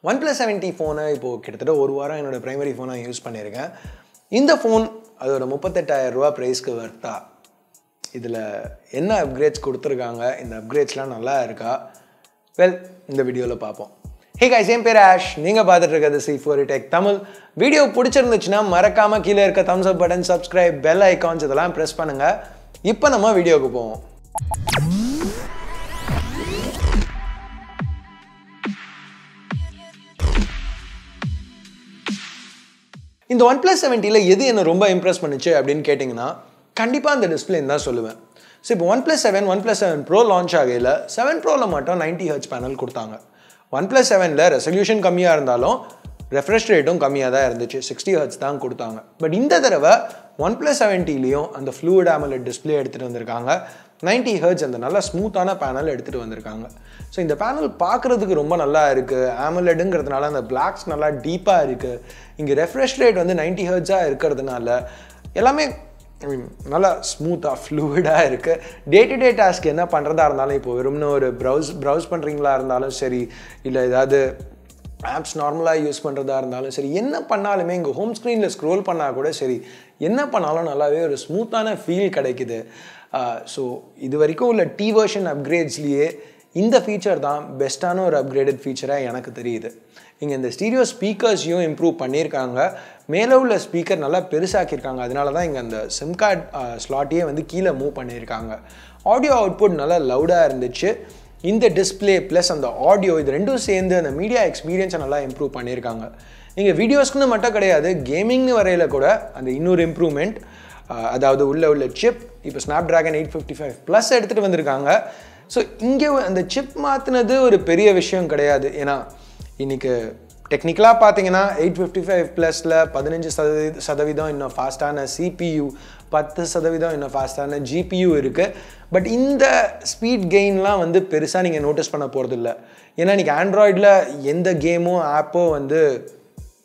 OnePlus 70 ஃபோனை இப்போது கிட்டத்தட்ட ஒரு வாரம் என்னோட ப்ரைமரி ஃபோனாக யூஸ் பண்ணியிருக்கேன். இந்த ஃபோன் அதோட 38,000 ரூபா ப்ரைஸ்க்கு வர்த்தா? இதில் என்ன அப்கிரேட்ஸ் கொடுத்துருக்காங்க? இந்த அப்கிரேட்ஸ்லாம் நல்லா இருக்கா? வெல், இந்த வீடியோவில் பார்ப்போம். ஹே guys, என் பேர் ஆஷ். நீங்கள் பார்த்துட்டு இருக்கிறது C4 Tech தமிழ். வீடியோ பிடிச்சிருந்துச்சுன்னா மறக்காமல் கீழே இருக்க தம்ஸ் அப் பட்டன், சப்ஸ்கிரைப், பெல் ஐகான்ஸ் இதெல்லாம் ப்ரெஸ் பண்ணுங்கள். இப்போ நம்ம வீடியோவுக்கு போவோம். இந்த OnePlus 70ல எது என்ன ரொம்ப இம்ப்ரெஸ் பண்ணுச்சு அப்படின்னு கேட்டிங்கன்னா கண்டிப்பாக அந்த டிஸ்பிளேன்னு தான் சொல்லுவேன். ஸோ இப்போ OnePlus 7 Pro லான்ச் ஆகையில் 7 Proவில் மட்டும் 90Hz பேனல் கொடுத்தாங்க. OnePlus 7ல் ரெசல்யூஷன் கம்மியாக இருந்தாலும் ரெஃப்ரெஷ் ரேட்டும் கம்மியாக தான் இருந்துச்சு, 60Hz தான் கொடுத்தாங்க. பட் இந்த தடவை OnePlus 70லையும் அந்த Fluid AMOLED டிஸ்பிளே எடுத்துகிட்டு வந்திருக்காங்க. 90Hz அந்த நல்ல ஸ்மூத்தான பேனல் எடுத்துகிட்டு வந்திருக்காங்க. ஸோ இந்த பேனல் பார்க்குறதுக்கு ரொம்ப நல்லா இருக்குது. AMOLEDங்கிறதுனால அந்த பிளாக்ஸ் நல்லா டீப்பாக இருக்குது. இங்கே ரெஃப்ரெஷ் ரேட் வந்து 90Hz இருக்கிறதுனால எல்லாமே நல்லா ஸ்மூத்தாக ஃப்ளூயிடாக இருக்குது. டே டு டே டாஸ்க் என்ன பண்ணுறதா இருந்தாலும், இப்போ வெறும்னு ஒரு ப்ரௌஸ் பண்ணுறீங்களா இருந்தாலும் சரி, இல்லை ஏதாவது ஆப்ஸ் நார்மலாக யூஸ் பண்ணுறதா இருந்தாலும் சரி, என்ன பண்ணாலுமே இங்கே ஹோம் ஸ்க்ரீனில் ஸ்க்ரோல் பண்ணால் கூட சரி, என்ன பண்ணாலும் நல்லாவே ஒரு ஸ்மூத்தான ஃபீல் கிடைக்குது. ஸோ இது வரைக்கும் உள்ள T வெர்ஷன் அப்கிரேட்ஸ்லேயே இந்த ஃபீச்சர் தான் பெஸ்ட்டான ஒரு அப்கிரேடட் ஃபீச்சராக எனக்கு தெரியுது. இங்கே இந்த ஸ்டீரியோ ஸ்பீக்கர்ஸையும் இம்ப்ரூவ் பண்ணியிருக்காங்க. மேலே உள்ள ஸ்பீக்கர் நல்லா பெருசாக்கியிருக்காங்க. அதனால தான் இங்கே அந்த சிம் கார்டு ஸ்லாட்டையே வந்து கீழே மூவ் பண்ணியிருக்காங்க. ஆடியோ அவுட்புட் நல்லா லவுடாக இருந்துச்சு. இந்த டிஸ்பிளே ப்ளஸ் அந்த ஆடியோ இது ரெண்டும் சேர்ந்து அந்த மீடியா எக்ஸ்பீரியன்ஸை நல்லா இம்ப்ரூவ் பண்ணியிருக்காங்க. இங்கே வீடியோஸ்க்குன்னு மட்டும் கிடையாது, கேமிங்னு வரையில் கூட அந்த இன்னொரு இம்ப்ரூவ்மெண்ட், அதாவது உள்ள சிப் இப்போ Snapdragon 855+ எடுத்துகிட்டு வந்திருக்காங்க. ஸோ இங்கே அந்த சிப் மாற்றினது ஒரு பெரிய விஷயம் கிடையாது. ஏன்னா இன்றைக்கி டெக்னிக்கலாக பார்த்தீங்கன்னா 855+ல் 15% இன்னும் ஃபாஸ்ட்டான CPU, 10% இன்னும் ஃபாஸ்ட்டான GPU இருக்குது. பட் இந்த ஸ்பீட் கெயின்லாம் வந்து பெருசாக நீங்கள் நோட்டீஸ் பண்ண போகிறதில்ல. ஏன்னா இன்றைக்கி ஆண்ட்ராய்டில் எந்த கேமோ ஆப்போ வந்து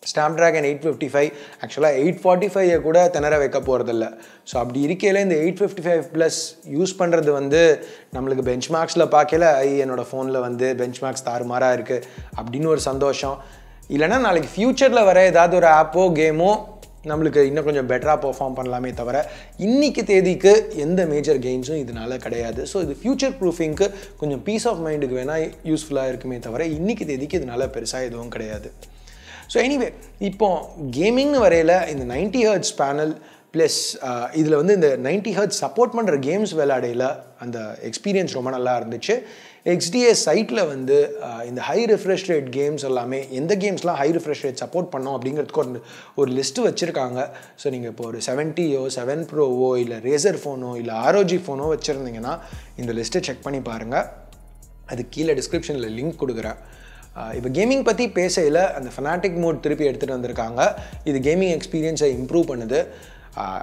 Snapdragon 855 ஆக்சுவலாக 845 கூட திணற வைக்க போகிறதில்ல. ஸோ அப்படி இருக்கையில் இந்த 855+ யூஸ் பண்ணுறது வந்து நம்மளுக்கு பெஞ்ச்மார்க்ஸில் பார்க்கல என்னோடய ஃபோனில் வந்து பெஞ்ச்மார்க்ஸ் தாறுமாறாக இருக்குது அப்படின்னு ஒரு சந்தோஷம். இல்லைனா நாளைக்கு ஃப்யூச்சரில் வர ஏதாவது ஒரு ஆப்போ கேமோ நம்மளுக்கு இன்னும் கொஞ்சம் பெட்டராக பெர்ஃபார்ம் பண்ணலாமே தவிர இன்றைக்கி தேதிக்கு எந்த மேஜர் கெயின்ஸும் இதனால் கிடையாது. ஸோ இது ஃப்யூச்சர் ப்ரூஃபிங்க்கு கொஞ்சம் பீஸ் ஆஃப் மைண்டுக்கு வேணால் யூஸ்ஃபுல்லாக இருக்குமே தவிர இன்றைக்கி தேதிக்கு இதனால் பெருசாக எதுவும் கிடையாது. ஸோ எனிவே, இப்போ கேமிங்னு வரையில் இந்த 90Hz பேனல் ப்ளஸ் இதில் வந்து இந்த 90Hz சப்போர்ட் பண்ணுற கேம்ஸ் விளையாடையில் அந்த எக்ஸ்பீரியன்ஸ் ரொம்ப நல்லா இருந்துச்சு. XDA சைட்டில் வந்து இந்த ஹை ரிஃப்ரெஷ் ரேட் கேம்ஸ் எல்லாமே எந்த கேம்ஸ்லாம் ஹை ரிஃப்ரெஷ் ரேட் சப்போர்ட் பண்ணோம் அப்படிங்கிறதுக்கு ஒரு லிஸ்ட்டு வச்சுருக்காங்க. ஸோ நீங்கள் இப்போ ஒரு 70யோ 7 Proவோ இல்லை ரேசர் ஃபோனோ இல்லை ROG ஃபோனோ வச்சுருந்தீங்கன்னா இந்த லிஸ்ட்டை செக் பண்ணி பாருங்கள். அது கீழே டிஸ்கிரிப்ஷனில் லிங்க் கொடுக்குறேன். இப்போ கேமிங் பற்றி பேசையில் அந்த ஃபனாட்டிக் மோட் திருப்பி எடுத்துகிட்டு வந்திருக்காங்க. இது கேமிங் எக்ஸ்பீரியன்ஸை இம்ப்ரூவ் பண்ணுது.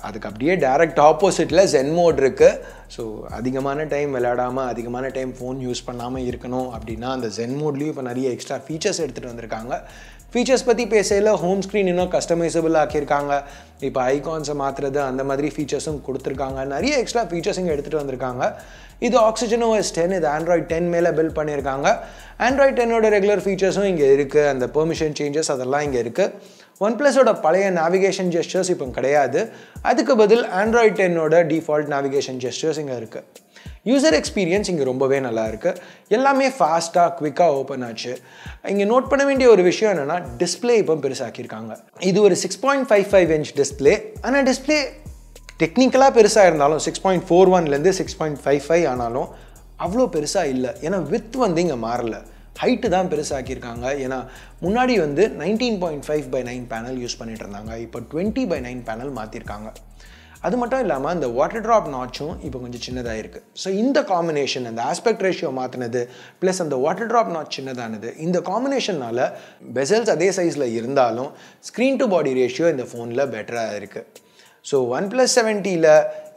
அதுக்கு அப்படியே டைரக்ட் ஆப்போசிட்டில் ஜென் மோட் இருக்குது. ஸோ அதிகமான டைம் விளையாடாமல் அதிகமான டைம் ஃபோன் யூஸ் பண்ணாமல் இருக்கணும் அப்படின்னா அந்த ஜென் மோட்லேயும் இப்போ நிறைய எக்ஸ்ட்ரா ஃபீச்சர்ஸ் எடுத்துகிட்டு வந்திருக்காங்க. ஃபீச்சர்ஸ் பற்றி பேசையில் ஹோம் ஸ்க்ரீன் இன்னும் கஸ்டமைசபிள் ஆக்கியிருக்காங்க. இப்போ ஐகான்ஸை மாற்றுறது அந்த மாதிரி ஃபீச்சர்ஸும் கொடுத்துருக்காங்க. நிறைய எக்ஸ்ட்ரா ஃபீச்சர்ஸ் இங்கே எடுத்துகிட்டு வந்திருக்காங்க. இது Oxygen OS 10, இது Android 10 மேலே பில்ட் பண்ணியிருக்காங்க. Android 10ஓட ரெகுலர் ஃபீச்சர்ஸும் இங்கே இருக்குது. அந்த பெர்மிஷன் சேஞ்சஸ் அதெல்லாம் இங்கே இருக்குது. OnePlusஓட பழைய நேவிகேஷன் ஜெஸ்டர்ஸ் இப்போ கிடையாது. அதுக்கு பதில் Android 10ஓட டிஃபால்ட் நேவிகேஷன் ஜெஸ்டர்ஸ் இங்கே இருக்குது. யூசர் எக்ஸ்பீரியன்ஸ் இங்கே ரொம்பவே நல்லா இருக்குது. எல்லாமே ஃபாஸ்ட்டாக குவிக்காக ஓப்பன் ஆச்சு. இங்கே நோட் பண்ண வேண்டிய ஒரு விஷயம் என்னென்னா டிஸ்பிளே இப்போ பெருசாக்கியிருக்காங்க. இது ஒரு 6.55 inch டிஸ்பிளே. ஆனால் டிஸ்பிளே டெக்னிக்கலாக பெருசாக இருந்தாலும் 6.41லேருந்து 6.55 ஆனாலும் அவ்வளோ பெருசாக இல்லை. ஏன்னா வித் வந்து இங்கே மாறலை, ஹைட்டு தான் பெருசாக்கியிருக்காங்க. ஏன்னா முன்னாடி வந்து 19.5/9 பேனல் யூஸ் பண்ணிட்டு இருந்தாங்க. இப்போ 20/9 பேனல் மாற்றிருக்காங்க. அது மட்டும் இல்லாமல் அந்த வாட்டர் ட்ராப் நாட்சும் இப்போ கொஞ்சம் சின்னதாக இருக்குது. ஸோ இந்த காம்பினேஷன், அந்த ஆஸ்பெக்ட் ரேஷியோ மாற்றினது ப்ளஸ் அந்த வாட்டர் ட்ராப் நாட் சின்னதானது, இந்த காம்பினேஷனால் பெசல்ஸ் அதே சைஸில் இருந்தாலும் ஸ்க்ரீன் டு பாடி ரேஷியோ இந்த ஃபோனில் பெட்டராக இருக்குது. ஸோ OnePlus 70ல்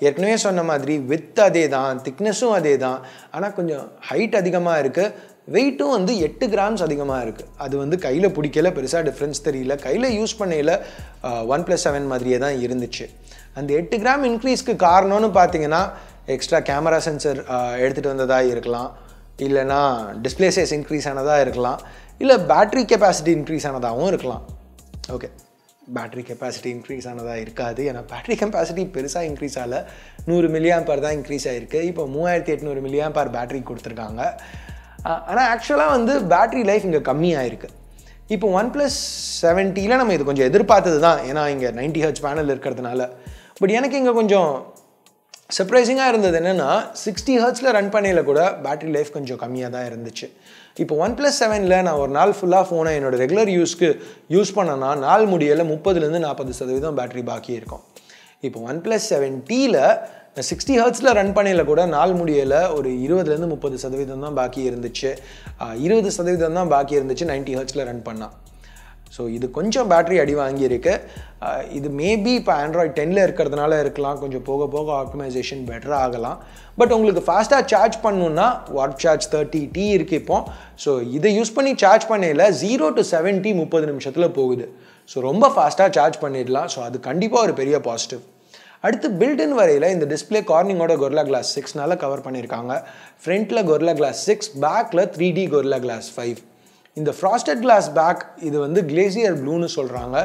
ஏற்கனவே சொன்ன மாதிரி வித் அதே தான், திக்னஸும் அதே தான், ஆனால் கொஞ்சம் ஹைட் அதிகமாக இருக்குது. வெயிட்டும் வந்து 8 grams அதிகமாக இருக்குது. அது வந்து கையில் பிடிக்கல, பெருசாக டிஃப்ரென்ஸ் தெரியல. கையில் யூஸ் பண்ணையில் OnePlus 7 மாதிரியே தான் இருந்துச்சு. அந்த 8 gram இன்க்ரீஸ்க்கு காரணம்னு பார்த்தீங்கன்னா எக்ஸ்ட்ரா கேமரா சென்சர் எடுத்துகிட்டு வந்ததாக இருக்கலாம், இல்லைனா டிஸ்பிளே சைஸ் இன்க்ரீஸ் ஆனதாக இருக்கலாம். இல்லை பேட்டரி கெப்பாசிட்டி இன்க்ரீஸ் ஆனதாகவும் இருக்கலாம். ஓகே, பேட்டரி கெப்பாசிட்டி இன்க்ரீஸ் ஆனதாக இருக்காது. ஏன்னா பேட்டரி கெப்பாசிட்டி பெருசாக இன்க்ரீஸ் ஆகலை, 100 mAh தான் இன்க்ரீஸ் ஆகிருக்கு. இப்போ 3800 mAh பேட்டரி கொடுத்துருக்காங்க. ஆனால் ஆக்சுவலாக வந்து பேட்டரி லைஃப் இங்கே கம்மியாகிருக்கு. இப்போ OnePlus 7Tல நம்ம இது கொஞ்சம் எதிர்பார்த்தது தான், ஏன்னா இங்கே 90 Hz பேனல் இருக்கிறதுனால. பட் எனக்கு இங்கே கொஞ்சம் சர்ப்ரைசிங்காக இருந்தது என்னென்னா 60 Hzல ரன் பண்ணையில் கூட பேட்டரி லைஃப் கொஞ்சம் கம்மியாக தான் இருந்துச்சு. இப்போ OnePlus 7ல் நான் ஒரு நாள் ஃபுல்லாக ஃபோனை என்னோடய ரெகுலர் யூஸ்க்கு யூஸ் பண்ணேன்னா நாள் முடியல 30% 40% பேட்டரி பாக்கி இருக்கும். இப்போ OnePlus 7Tல 60 Hzல ரன் பண்ணையில் கூட நாள் முடியல ஒரு 20-30% தான் பாக்கி இருந்துச்சு. 20% தான் பாக்கி இருந்துச்சு 90 Hzல ரன் பண்ணால். ஸோ இது கொஞ்சம் பேட்டரி அடி வாங்கியிருக்கு. இது மேபி இப்போ Android 10ல் இருக்கிறதுனால இருக்கலாம், கொஞ்சம் போக போக ஆப்டிமைசேஷன் பெட்டராக ஆகலாம். பட் உங்களுக்கு ஃபாஸ்ட்டாக சார்ஜ் பண்ணணுன்னா வாட் சார்ஜ் 30T இருக்குது இப்போ. ஸோ இதை யூஸ் பண்ணி சார்ஜ் பண்ணையில் 0 to 70 30 நிமிஷத்தில் போகுது. ஸோ ரொம்ப ஃபாஸ்ட்டாக சார்ஜ் பண்ணிடலாம். ஸோ அது கண்டிப்பாக ஒரு பெரிய பாசிட்டிவ். அடுத்து பில்டின் வரையில் இந்த டிஸ்பிளே கார்னிங்கோட Gorilla Glass 6னால கவர் பண்ணியிருக்காங்க. ஃப்ரண்ட்டில் Gorilla Glass 6, பேக்கில் 3D Gorilla Glass 5. இந்த ஃப்ராஸ்டட் கிளாஸ் பேக் இது வந்து கிளேசியர் ப்ளூன்னு சொல்கிறாங்க.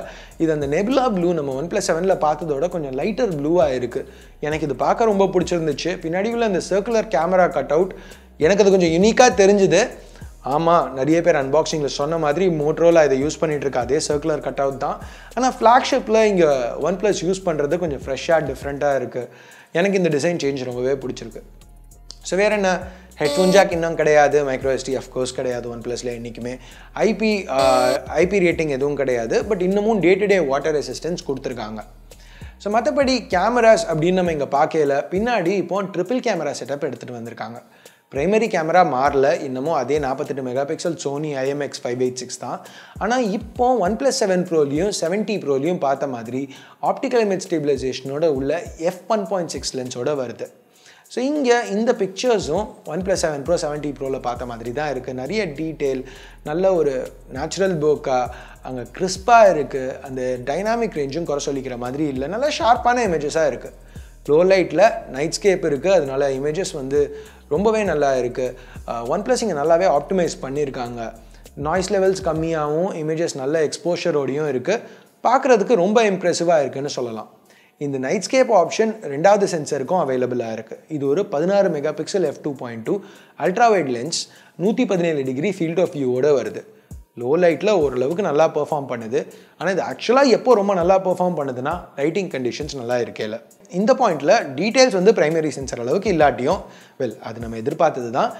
இது அந்த நெபுலா ப்ளூ நம்ம OnePlus 7ல் பார்த்ததோட கொஞ்சம் லைட்டர் ப்ளூவாக இருக்குது. எனக்கு இது பார்க்க ரொம்ப பிடிச்சிருந்துச்சு. பின்னாடி உள்ள இந்த சர்க்குலர் கேமரா கட் அவுட் எனக்கு அது கொஞ்சம் யூனிக்காக தெரிஞ்சுது. ஆமாம், நிறைய பேர் அன்பாக்சிங்கில் சொன்ன மாதிரி மோட்டரோலா இதை யூஸ் பண்ணிகிட்டு இருக்கா, அதே சர்க்குலர் கட் அவுட் தான். ஆனால் ஃப்ளாக்ஷிப்பில் இங்கே OnePlus யூஸ் பண்ணுறது கொஞ்சம் ஃப்ரெஷ்ஷாக டிஃப்ரெண்ட்டாக இருக்குது. எனக்கு இந்த டிசைன் சேஞ்ச் ரொம்பவே பிடிச்சிருக்கு. ஸோ வேறு என்ன, ஹெட்ஃபோன் ஜாக் இன்னும் கிடையாது, மைக்ரோ எஸ்டி அஃப்கோர்ஸ் கிடையாது OnePlusல என்றைக்குமே. ஐபி ரேட்டிங் எதுவும் கிடையாது. பட் இன்னமும் day to day water resistance கொடுத்துருக்காங்க. ஸோ மற்றபடி கேமராஸ் அப்படின்னு நம்ம இங்கே பார்க்கல. பின்னாடி இப்போ ட்ரிபிள் கேமரா செட்டப் எடுத்துகிட்டு வந்திருக்காங்க. பிரைமரி கேமரா மாறல, இன்னமும் அதே 48 மெகாபிக்சல் Sony IMX 586 தான். ஆனால் இப்போ OnePlus 7 Proலையும் 7T Proலையும் பார்த்த மாதிரி ஆப்டிக்கல் இமேஜ் ஸ்டேபிளைசேஷனோட உள்ள f1.6 லென்ஸோட வருது. ஸோ இங்கே இந்த பிக்சர்ஸும் OnePlus 7 Pro 7T Proவில் பார்த்த மாதிரி தான் இருக்குது. நிறைய டீட்டெயில், நல்ல ஒரு நேச்சுரல் போக்கா, அங்கே கிறிஸ்பாக இருக்குது. அந்த டைனாமிக் ரேஞ்சும் குறை சொல்லிக்கிற மாதிரி இல்லை, நல்லா ஷார்ப்பான இமேஜஸாக இருக்குது. லோ லைட்டில் நைட் ஸ்கேப் இருக்குது, அதனால இமேஜஸ் வந்து ரொம்பவே நல்லா இருக்குது. OnePlus இங்கே நல்லாவே ஆப்டிமைஸ் பண்ணியிருக்காங்க. நாய்ஸ் லெவல்ஸ் கம்மியாகவும் இமேஜஸ் நல்ல எக்ஸ்போஷரோடையும் இருக்குது. பார்க்குறதுக்கு ரொம்ப இம்ப்ரெசிவாக இருக்குதுன்னு சொல்லலாம். இந்த நைட் ஸ்கேப் ஆப்ஷன் ரெண்டாவது சென்சருக்கும் அவைலபிளாக இருக்குது. இது ஒரு 16 megapixel f2.2 ultrawide lens, 117 degree field of வியூவோட வருது. லோ லைட்டில் ஓரளவுக்கு நல்லா பெர்ஃபார்ம் பண்ணுது. ஆனால் இது ஆக்சுவலாக எப்போ ரொம்ப நல்லா பெர்ஃபார்ம் பண்ணுதுன்னா லைட்டிங் கண்டிஷன்ஸ் நல்லா இருக்கேல. இந்த பாயிண்டில் டீட்டெயில்ஸ் வந்து பிரைமரி சென்சர் அளவுக்கு இல்லாட்டியும் அது நம்ம எதிர்பார்த்தது தான்.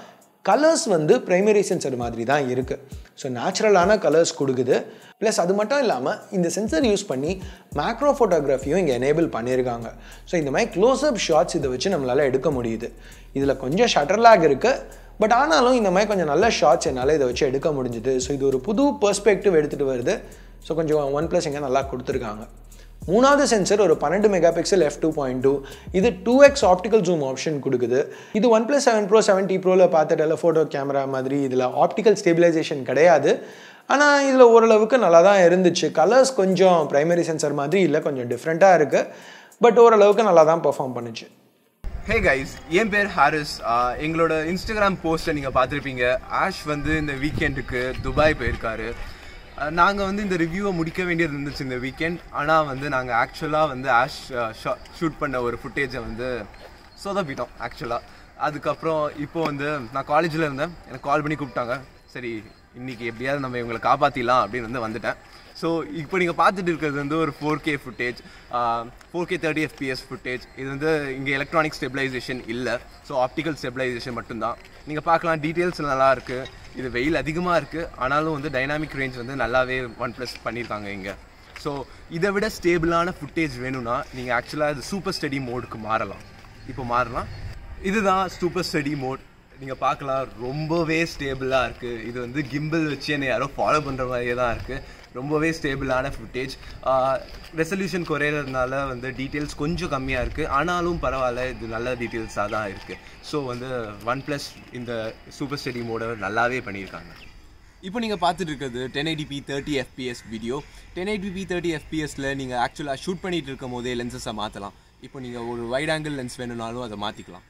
கலர்ஸ் வந்து பிரைமரி சென்சர் மாதிரி தான் இருக்குது. ஸோ நேச்சுரலான கலர்ஸ் கொடுக்குது. ப்ளஸ் அது மட்டும் இல்லாமல் இந்த சென்சர் யூஸ் பண்ணி மேக்ரோ ஃபோட்டோகிராஃபியும் இங்கே எனேபிள் பண்ணியிருக்காங்க. ஸோ இந்த மாதிரி க்ளோஸ்அப் ஷாட்ஸ் இதை வச்சு நம்மளால் எடுக்க முடியுது. இதில் கொஞ்சம் ஷட்டர் லேக் இருக்குது, பட் ஆனாலும் இந்த மாதிரி கொஞ்சம் நல்ல ஷாட்ஸ் என்னால் இதை வச்சு எடுக்க முடிஞ்சுது. ஸோ இது ஒரு புது பெர்ஸ்பெக்டிவ் எடுத்துகிட்டு வருது. ஸோ கொஞ்சம் OnePlus இங்கே நல்லா கொடுத்துருக்காங்க. மூணாவது சென்சர் ஒரு 12 மெகாபிக்சல் f2.2. இது 2x ஆப்டிக்கல் ஜூம் ஆப்ஷன் கொடுக்குது. இது OnePlus 7 Pro 7T Proவில் பார்த்த டெலஃபோட்டோ கேமரா மாதிரி இதில் ஆப்டிக்கல் ஸ்டேபிளைசேஷன் கிடையாது. ஆனால் இதில் ஓரளவுக்கு நல்லா தான் இருந்துச்சு. கலர்ஸ் கொஞ்சம் பிரைமரி சென்சர் மாதிரி இல்லை, கொஞ்சம் டிஃப்ரெண்ட்டாக இருக்குது. பட் ஓரளவுக்கு நல்லா தான் பெர்ஃபார்ம் பண்ணுச்சு. ஹே கைஸ், என் பேர் ஹாரிஸ். எங்களோட இன்ஸ்டாகிராம் போஸ்ட்டை நீங்கள் பார்த்துருப்பீங்க. ஆஷ் வந்து இந்த வீக்கெண்டுக்கு துபாய் போயிருக்காரு. நாங்கள் வந்து இந்த ரிவ்யூவை முடிக்க வேண்டியது இருந்துச்சு இந்த வீக்கெண்ட். ஆனால் வந்து நாங்கள் ஆக்சுவலாக வந்து ஆஷ் ஷூட் பண்ண ஒரு ஃபுட்டேஜை வந்து சொதப்பிட்டோம் ஆக்சுவலாக. அதுக்கப்புறம் இப்போது வந்து நான் காலேஜில் இருந்தேன், எனக்கு கால் பண்ணி கூப்பிட்டாங்க. சரி, இன்றைக்கி எப்படியாவது நம்ம இவங்களை காப்பாற்றிடலாம் அப்படின்னு வந்து வந்துட்டேன். ஸோ இப்போ நீங்கள் பார்த்துட்டு இருக்கிறது வந்து ஒரு 4K footage, 4K 30 FPS footage. இது வந்து இங்கே எலக்ட்ரானிக் ஸ்டெபிளைசேஷன் இல்லை, ஸோ ஆப்டிக்கல் ஸ்டெபிளைசேஷன் மட்டும்தான். நீங்கள் பார்க்கலாம், டீட்டெயில்ஸ் நல்லா இருக்குது. இது வெயில் அதிகமாக இருக்குது, ஆனாலும் வந்து டைனாமிக் ரேஞ்ச் வந்து நல்லாவே OnePlus பண்ணியிருக்காங்க இங்கே. ஸோ இதை விட ஸ்டேபிளான ஃபுட்டேஜ் வேணும்னா நீங்கள் ஆக்சுவலாக இது சூப்பர் ஸ்டடி மோடுக்கு மாறலாம். இப்போ மாறலாம். இதுதான் சூப்பர் ஸ்டடி மோட். நீங்கள் பார்க்கலாம், ரொம்பவே ஸ்டேபிளாக இருக்குது. இது வந்து கிம்பிள் வச்சு என்னை யாரோ ஃபாலோ பண்ணுற மாதிரியே தான் இருக்குது. ரொம்பவே ஸ்டேபிளான ஃபுட்டேஜ். ரெசல்யூஷன் குறையிறதுனால வந்து டீட்டெயில்ஸ் கொஞ்சம் கம்மியாக இருக்குது, ஆனாலும் பரவாயில்ல, இது நல்ல டீட்டெயில்ஸாக தான் இருக்குது. ஸோ வந்து OnePlus இந்த சூப்பர் ஸ்டடி மோடை நல்லாவே பண்ணியிருக்காங்க. இப்போ நீங்கள் பார்த்துட்டு இருக்கிறது 1080p 30 FPS வீடியோ. 1080p 30 FPSல நீங்கள் ஆக்சுவலாக ஷூட் பண்ணிகிட்டு இருக்கும் போதே லென்சஸை மாற்றலாம். இப்போ நீங்கள் ஒரு வைட் ஆங்கிள் லென்ஸ் வேணும்னாலும் அதை மாற்றிக்கலாம்.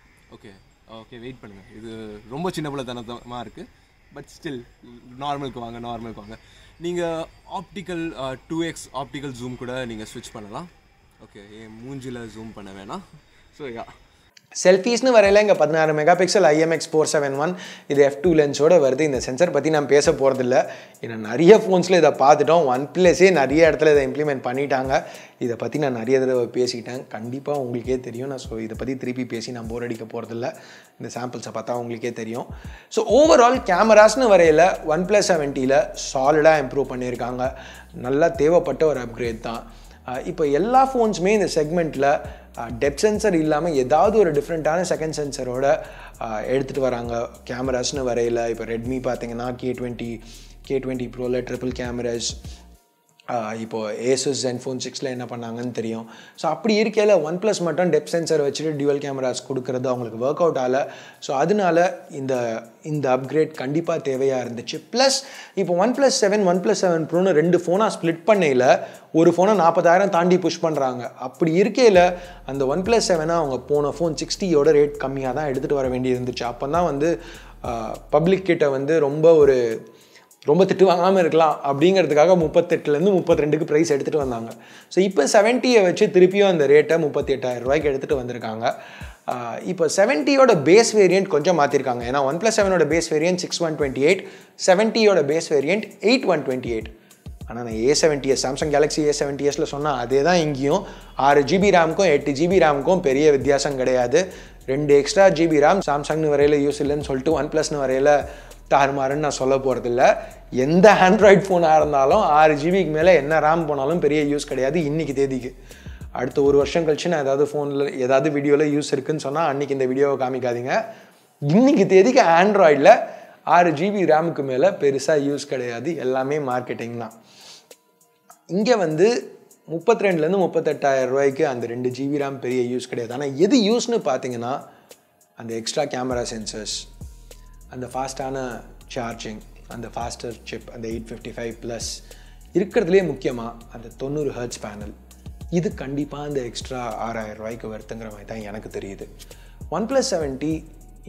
ஓகே வெயிட் பண்ணுங்கள். இது ரொம்ப சின்ன பிள்ளைத்தனமாக இருக்குது, பட் ஸ்டில் நார்மலுக்கு வாங்க. நீங்கள் ஆப்டிக்கல் 2x ஆப்டிக்கல் ஜூம் கூட நீங்கள் ஸ்விட்ச் பண்ணலாம். ஓகே, என் மூஞ்சில் ஜூம் பண்ண வேணாம். ஸோ செல்ஃபீஸ்னு வரையில் இங்கே 16 மெகாபிக்சல் IMX 471 இது f2 லென்ஸோட வருது. இந்த சென்சர் பற்றி நான் பேச போகிறதில்ல, ஏன்னா நிறைய ஃபோன்ஸில் இதை பார்த்துட்டோம். OnePlusஸே நிறைய இடத்துல இதை இம்ப்ளிமெண்ட் பண்ணிட்டாங்க. இதை பற்றி நான் நிறைய தடவை பேசிட்டேன், கண்டிப்பாக உங்களுக்கே தெரியும். நான் இதை பற்றி திருப்பி பேசி நான் போர் அடிக்க போகிறதில்ல, இந்த சாம்பிள்ஸை பார்த்தா உங்களுக்கே தெரியும். ஸோ ஓவரால் கேமராஸ்னு வரையில் OnePlus 70ல் சாலிடாக இம்ப்ரூவ் பண்ணியிருக்காங்க. நல்லா தேவைப்பட்ட ஒரு அப்கிரேட் தான். இப்போ எல்லா ஃபோன்ஸுமே இந்த செக்மெண்ட்டில் டெப்த் சென்சர் இல்லாமல் ஏதாவது ஒரு டிஃப்ரெண்ட்டான செகண்ட் சென்சரோட எடுத்துகிட்டு வராங்க கேமராஸ்னு வரையில். இப்போ ரெட்மி பார்த்தீங்கன்னா K20 ப்ரோவில் ட்ரிபிள் கேமராஸ். இப்போது ஏசஸ் ZenFone 6ல் என்ன பண்ணாங்கன்னு தெரியும். ஸோ அப்படி இருக்கையில் OnePlus மட்டும் டெப்த் சென்சர் வச்சுட்டு டியூவல் கேமராஸ் கொடுக்குறது அவங்களுக்கு ஒர்க் அவுட் ஆகலை. ஸோ அதனால இந்த அப்கிரேட் கண்டிப்பாக தேவையாக இருந்துச்சு. ப்ளஸ் இப்போ OnePlus 7 ப்ரோன்னு 2 ஃபோனாக ஸ்ப்ளிட் பண்ணையில் ஒரு ஃபோனை 40,000 தாண்டி புஷ் பண்ணுறாங்க. அப்படி இருக்கையில் அந்த OnePlus 7 அவங்க போன ஃபோன் 60யோட ரேட் கம்மியாக தான் எடுத்துகிட்டு வர வேண்டி இருந்துச்சு. அப்போ தான் வந்து பப்ளிக் கிட்ட ரொம்ப திட்டு வாங்காமல் இருக்கலாம் அப்படிங்கிறதுக்காக 38லேருந்து 32க்கு ப்ரைஸ் எடுத்துகிட்டு வந்தாங்க. ஸோ இப்போ 70யை வச்சு திருப்பியும் அந்த ரேட்டை 38,000 ரூபாய்க்கு எடுத்துகிட்டு வந்திருக்காங்க. இப்போ 70யோட பேஸ் வேரியண்ட் கொஞ்சம் மாற்றிருக்காங்க. ஏன்னா OnePlus 7ஓட பேஸ் வேரியண்ட் 6128, 70யோட பேஸ் வேரியண்ட் 8128. ஆனால் நான் A70s சாம்சங் கேலக்ஸி A70sல சொன்னால் அதே தான் இங்கேயும். 6GB ரேமுக்கும் 8GB ரேமுக்கும் பெரிய வித்தியாசம் கிடையாது. 2 எக்ஸ்ட்ரா GB ரேம் சாம்சங்னு வரையில் யூஸ் இல்லைன்னு சொல்லிட்டு OnePlusனு வரையில் தாறுமாறுன்னு நான் சொல்ல போகிறதில்ல. எந்த ஆண்ட்ராய்ட் ஃபோனாக இருந்தாலும் 6GBக்கு மேலே என்ன ரேம் போனாலும் பெரிய யூஸ் கிடையாது இன்றைக்கி தேதிக்கு. அடுத்த ஒரு வருஷம் கழிச்சு நான் ஏதாவது ஃபோனில் ஏதாவது வீடியோவில் யூஸ் இருக்குதுன்னு சொன்னால் அன்றைக்கி இந்த வீடியோவை காமிக்காதீங்க. இன்றைக்கி தேதிக்கு ஆண்ட்ராய்டில் 6GB ரேமுக்கு மேலே பெருசாக யூஸ் கிடையாது, எல்லாமே மார்க்கெட்டிங் தான். இங்கே 32லேருந்து 38,000 ரூபாய்க்கு அந்த 2GB ரேம் பெரிய யூஸ் கிடையாது. ஆனால் எது யூஸ்னு பார்த்தீங்கன்னா அந்த எக்ஸ்ட்ரா கேமரா சென்சர்ஸ், அந்த ஃபாஸ்டான சார்ஜிங், அந்த ஃபாஸ்டர் சிப், அந்த 855+ இருக்கிறதுலே முக்கியமாக அந்த 90 Hz பேனல். இது கண்டிப்பாக அந்த எக்ஸ்ட்ரா 6,000 ரூபாய்க்கு வருத்துங்கிற மாதிரி தான் எனக்கு தெரியுது. OnePlus 70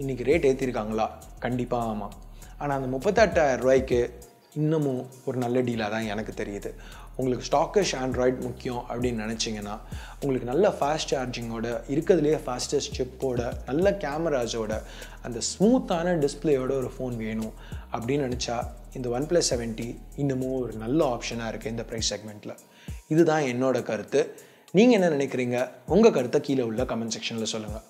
இன்றைக்கி ரேட் ஏற்றிருக்காங்களா? கண்டிப்பாக ஆமாம். ஆனால் அந்த 38,000 ரூபாய்க்கு இன்னமும் ஒரு நல்ல டீலாக தான் எனக்கு தெரியுது. உங்களுக்கு ஸ்டாக்கிஷ் ஆண்ட்ராய்ட் முக்கியம் அப்படின்னு நினச்சிங்கன்னா, உங்களுக்கு நல்ல ஃபாஸ்ட் சார்ஜிங்கோட, இருக்கிறதுலேயே ஃபாஸ்டஸ்ட் சிப்போட, நல்ல கேமராஸோட, அந்த ஸ்மூத்தான டிஸ்பிளேயோட ஒரு ஃபோன் வேணும் அப்படின்னு நினச்சா இந்த OnePlus 70 இன்னமும் ஒரு நல்ல ஆப்ஷனாக இருக்குது இந்த ப்ரைஸ் செக்மெண்ட்டில். இதுதான் என்னோட கருத்து. நீங்கள் என்ன நினைக்கிறீங்க? உங்கள் கருத்தை கீழே உள்ள கமெண்ட் செக்ஷனில் சொல்லுங்கள்.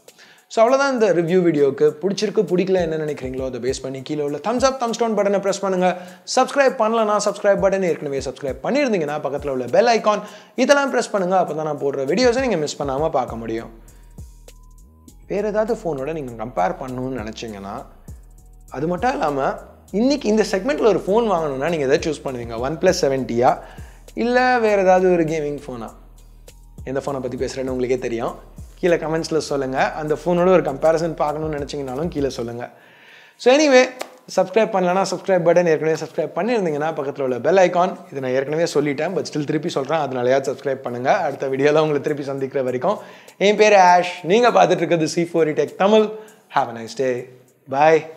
ஸோ அவ்வளோதான் இந்த ரிவ்யூ வீடியோக்கு. பிடிச்சிருக்கு பிடிக்கல என்ன நினைக்கிறீங்களோ அதை பேஸ் பண்ணி கீழே உள்ள தம்ஸ் அப் தம்ஸ் டவுன் பட்டனை ப்ரெஸ் பண்ணுங்கள். சப்ஸ்கிரைப் பண்ணலன்னா சப்ஸ்கிரைப் பட்டன் ஏற்கனவே சப்ஸ்கிரைப் பண்ணியிருந்தீங்கன்னா பக்கத்தில் உள்ள பெல் ஐக்கான் இதெல்லாம் ப்ரெஸ் பண்ணுங்கள். அப்போ தான் நான் போடுற வீடியோஸை நீங்கள் மிஸ் பண்ணாமல் பார்க்க முடியும். வேறு ஏதாவது ஃபோனோட நீங்கள் கம்பேர் பண்ணணும்னு நினச்சிங்கன்னா, அது மட்டும் இல்லாமல் இன்றைக்கி இந்த செக்மெண்ட்டில் ஒரு ஃபோன் வாங்கணுன்னா நீங்கள் எதாவது சூஸ் பண்ணுவீங்க? OnePlus 70யா இல்லை வேறு ஏதாவது ஒரு கேமிங் ஃபோனா? எந்த ஃபோனை பற்றி பேசுகிறேன்னு உங்களுக்கே தெரியும். கீழே கமெண்ட்ஸில் சொல்லுங்கள். அந்த ஃபோனோட ஒரு கம்பேரிசன் பார்க்கணுன்னு நினச்சிங்கனாலும் கீழே சொல்லுங்கள். ஸோ எனிவே, சப்ஸ்கிரைப் பண்ணலன்னா சப்ஸ்கிரைப் பட்டன் ஏற்கனவே சப்ஸ்கிரைப் பண்ணியிருந்தீங்கன்னா பக்கத்தில் உள்ள பெல் ஐக்கான், இதை நான் ஏற்கனவே சொல்லிட்டேன், பட் ஸ்டில் திருப்பி சொல்கிறேன், அதனாலயாவது சப்ஸ்கிரைப் பண்ணுங்கள். அடுத்த வீடியோவில் உங்களை திருப்பி சந்திக்கிற வரைக்கும் என் பேர் ஆஷ். நீங்கள் பார்த்துட்டு இருக்கிறது C4E Tech Tamil. Have a nice day. Bye.